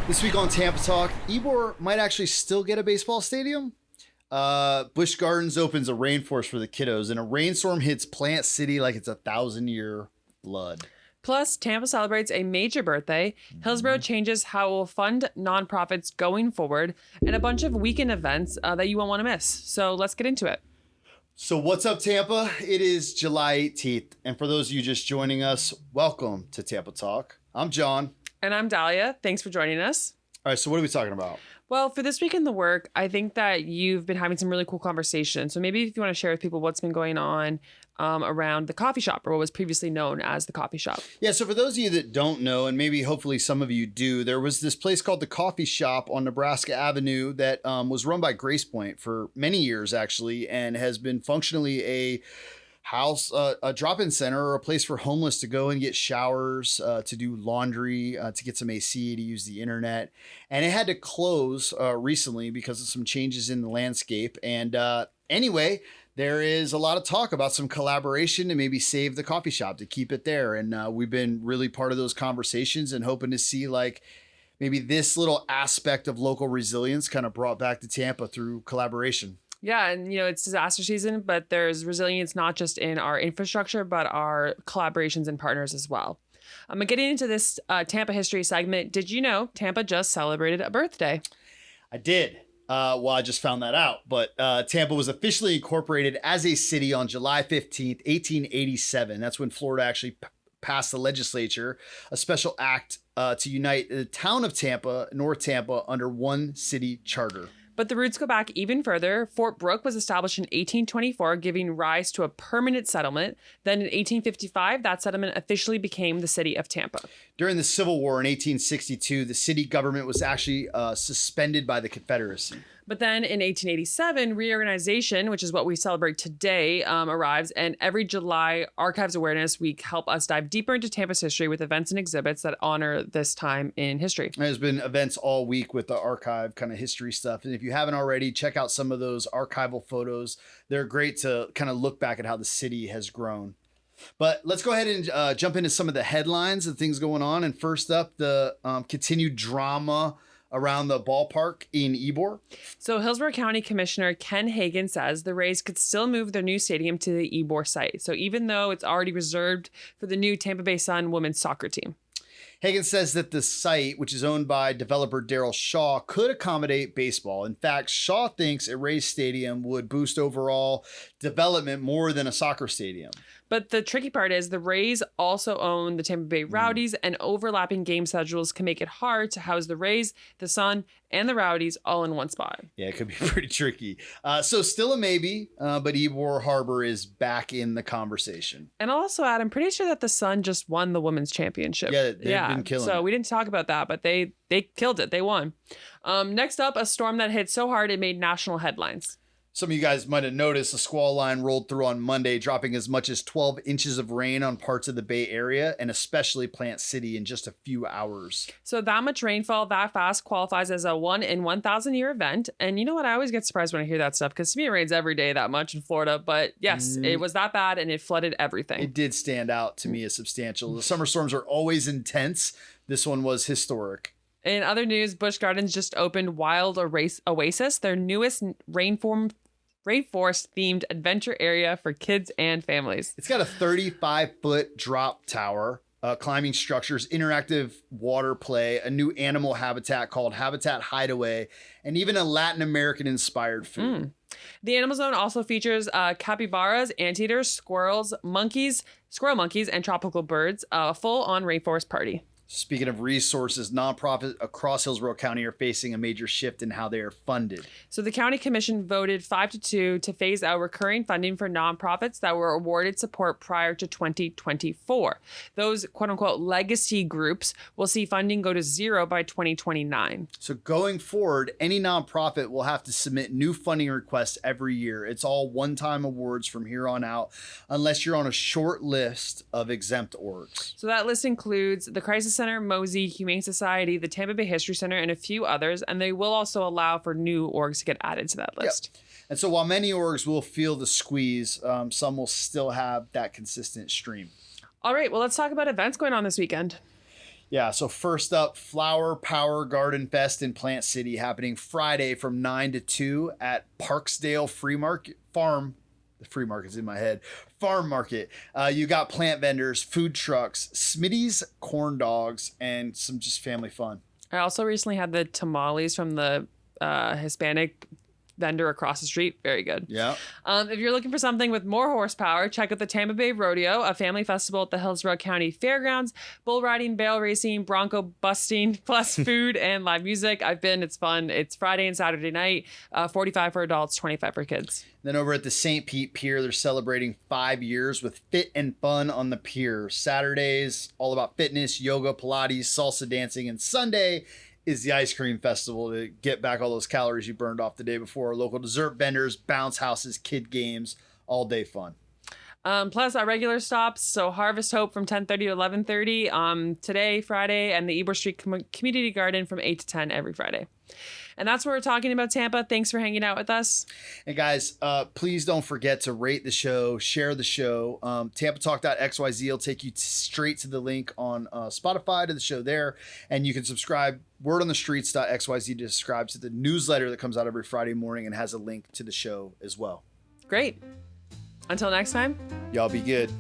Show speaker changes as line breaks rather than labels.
This week on Tampa Talk, Ybor might actually still get a baseball stadium. Busch Gardens opens a rainforest for the kiddos, and a rainstorm hits Plant City like it's a 1,000-year flood.
Plus, Tampa celebrates a major birthday. Hillsborough changes how it will fund nonprofits going forward, and a bunch of weekend events that you won't want to miss. So let's get into it.
So what's up, Tampa? It is July 18th, and for those of you just joining us, welcome to Tampa Talk. I'm John.
And I'm Dahlia. Thanks for joining us.
All right, so what are we talking about?
Well, for this week in the work, I think that you've been having some really cool conversations. So maybe if you want to share with people what's been going on around the coffee shop, or what was previously known as the coffee shop.
Yeah, so for those of you that don't know, and maybe hopefully some of you do, there was this place called the Coffee Shop on Nebraska Avenue that was run by Grace Point for many years, actually, and has been functionally a house, a drop-in center, or a place for homeless to go and get showers, to do laundry, to get some AC, to use the internet. And it had to close recently because of some changes in the landscape. And anyway, there is a lot of talk about some collaboration to maybe save the coffee shop, to keep it there. And we've been really part of those conversations and hoping to see like maybe this little aspect of local resilience kind of brought back to Tampa through collaboration.
Yeah, and it's disaster season, but there's resilience not just in our infrastructure, but our collaborations and partners as well. Getting into this Tampa history segment, did you know Tampa just celebrated a birthday?
I did. Well, I just found that out. But Tampa was officially incorporated as a city on July 15th, 1887. That's when Florida actually passed the legislature, a special act to unite the town of Tampa, North Tampa, under one city charter.
But the roots go back even further. Fort Brooke was established in 1824, giving rise to a permanent settlement. Then in 1855, that settlement officially became the city of Tampa.
During the Civil War in 1862, the city government was actually suspended by the Confederacy.
But then in 1887, reorganization, which is what we celebrate today, arrives. And every July, Archives Awareness Week help us dive deeper into Tampa's history with events and exhibits that honor this time in history.
There's been events all week with the archive kind of history stuff. And if you haven't already, check out some of those archival photos. They're great to kind of look back at how the city has grown. But let's go ahead and jump into some of the headlines and things going on. And first up, the continued drama around the ballpark in Ybor.
So Hillsborough County Commissioner Ken Hagan says the Rays could still move their new stadium to the Ybor site. So even though it's already reserved for the new Tampa Bay Sun women's soccer team.
Hagan says that the site, which is owned by developer Daryl Shaw, could accommodate baseball. In fact, Shaw thinks a Rays stadium would boost overall development more than a soccer stadium.
But the tricky part is the Rays also own the Tampa Bay Rowdies, and overlapping game schedules can make it hard to house the Rays, the Sun, and the Rowdies all in one spot.
Yeah, it could be pretty tricky. So still a maybe, but Ybor Harbor is back in the conversation.
And I'll also add, I'm pretty sure that the Sun just won the women's championship.
Yeah, they've been killing
so
it.
We didn't talk about that, but they killed it. They won. Next up, a storm that hit so hard it made national headlines.
Some of you guys might have noticed a squall line rolled through on Monday, dropping as much as 12 inches of rain on parts of the Bay Area and especially Plant City in just a few hours.
So that much rainfall that fast qualifies as a 1 in 1,000 year event. And you know what? I always get surprised when I hear that stuff because to me it rains every day that much in Florida. But yes, it was that bad and it flooded everything.
It did stand out to me as substantial. The summer storms are always intense. This one was historic.
In other news, Busch Gardens just opened Wild Oasis, their newest rainforest-themed adventure area for kids and families.
It's got a 35-foot drop tower, climbing structures, interactive water play, a new animal habitat called Habitat Hideaway, and even a Latin American-inspired food.
The Animal Zone also features capybaras, anteaters, squirrel monkeys, and tropical birds, a full-on rainforest party.
Speaking of resources, nonprofits across Hillsborough County are facing a major shift in how they are funded.
So the county commission voted 5-2 to phase out recurring funding for nonprofits that were awarded support prior to 2024. Those quote unquote legacy groups will see funding go to zero by 2029.
So going forward, any nonprofit will have to submit new funding requests every year. It's all one-time awards from here on out, unless you're on a short list of exempt orgs.
So that list includes the Crisis Center, Mosey, Humane Society, the Tampa Bay History Center, and a few others. And they will also allow for new orgs to get added to that list.
Yep. And so while many orgs will feel the squeeze, some will still have that consistent stream.
All right, well, let's talk about events going on this weekend.
Yeah, so first up, Flower Power Garden Fest in Plant City happening Friday from 9 to 2 at Parkesdale Farm. The free market's in my head. Farm Market. You got plant vendors, food trucks, Smitty's corn dogs, and some just family fun.
I also recently had the tamales from the Hispanic vendor across the street. Very good.
Yeah.
If you're looking for something with more horsepower, check out the Tampa Bay Rodeo, a family festival at the Hillsborough County Fairgrounds. Bull riding, barrel racing, bronco busting, plus food and live music. I've been. It's fun. It's Friday and Saturday night. 45 for adults, 25 for kids.
Then over at the St. Pete Pier, they're celebrating 5 years with Fit and Fun on the Pier. Saturdays, all about fitness, yoga, Pilates, salsa dancing, and Sunday is the ice cream festival to get back all those calories you burned off the day before. Local dessert vendors, bounce houses, kid games, all day fun.
Plus our regular stops. So Harvest Hope from 10:30 to 11:30 today, Friday, and the Ybor Street Community Garden from 8 to 10 every Friday. And that's what we're talking about, Tampa. Thanks for hanging out with us.
And guys, please don't forget to rate the show, share the show. TampaTalk.xyz will take you straight to the link on Spotify to the show there. And you can subscribe, wordonthestreets.xyz, to subscribe to the newsletter that comes out every Friday morning and has a link to the show as well.
Great. Until next time.
Y'all be good.